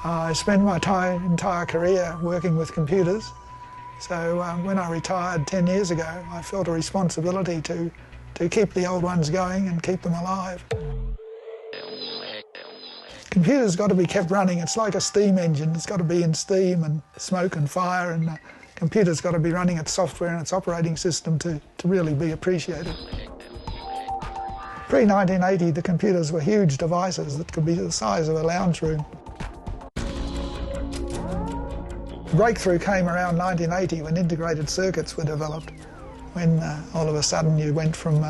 I spent my entire career working with computers, so when I retired 10 years ago, I felt a responsibility to keep the old ones going and keep them alive. Computers got to be kept running. It's like a steam engine. It's got to be in steam and smoke and fire, and computers got to be running its software and its operating system to really be appreciated. Pre-1980, the computers were huge devices that could be the size of a lounge room. The breakthrough came around 1980 when integrated circuits were developed, when all of a sudden you went from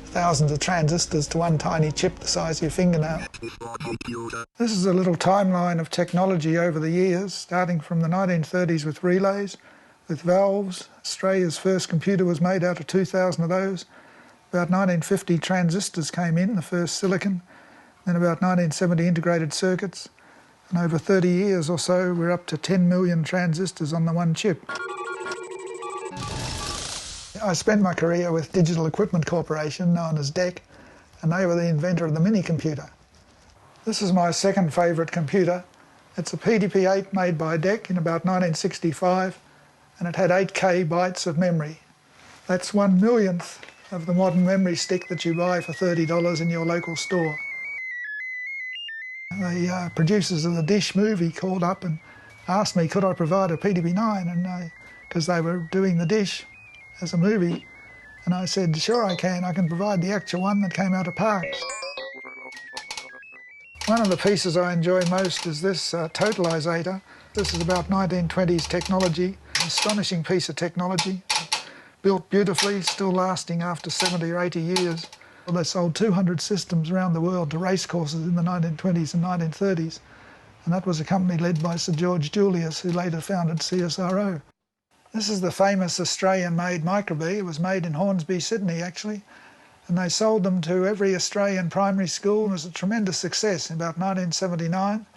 thousands of transistors to one tiny chip the size of your fingernail. This is a little timeline of technology over the years, starting from the 1930s with relays, with valves. Australia's first computer was made out of 2,000 of those. About 1950 transistors came in, the first silicon, then about 1970 integrated circuits, and over 30 years or so we're up to 10 million transistors on the one chip. I spent my career with Digital Equipment Corporation, known as DEC, and they were the inventor of the mini computer. This is my second favourite computer. It's a PDP-8 made by DEC in about 1965, and it had 8K bytes of memory. That's 1/1,000,000th of the modern memory stick that you buy for $30 in your local store. The producers of the Dish movie called up and asked me could I provide a PDP-9, and because they were doing the Dish as a movie, and I said sure I can provide the actual one that came out of Parkes. One of the pieces I enjoy most is this totalisator. This is about 1920s technology, an astonishing piece of technology, built beautifully, still lasting after 70 or 80 years. Well, they sold 200 systems around the world to racecourses in the 1920s and 1930s, and that was a company led by Sir George Julius, who later founded CSIRO. This is the famous Australian-made microbee. It was made in Hornsby, Sydney, actually, and they sold them to every Australian primary school. It was a tremendous success in about 1979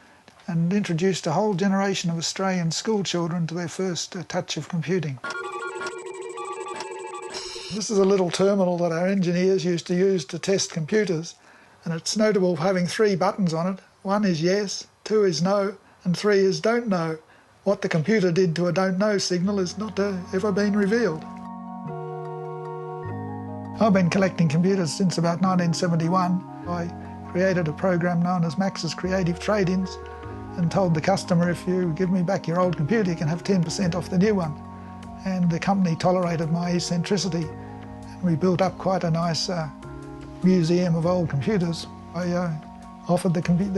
and introduced a whole generation of Australian school children to their first touch of computing. This is a little terminal that our engineers used to use to test computers, and it's notable for having 3 buttons on it. 1 is yes, 2 is no, and 3 is don't know. What the computer did to a don't know signal is not ever been revealed. I've been collecting computers since about 1971. I created a program known as Max's Creative Trade-ins and told the customer, if you give me back your old computer, you can have 10% off the new one. And the company tolerated my eccentricity. And we built up quite a nice museum of old computers. I offered the company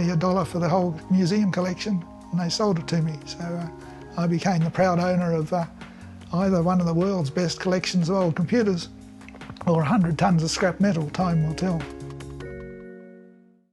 $1 for the whole museum collection, and they sold it to me. So I became the proud owner of either one of the world's best collections of old computers or 100 tonnes of scrap metal. Time will tell.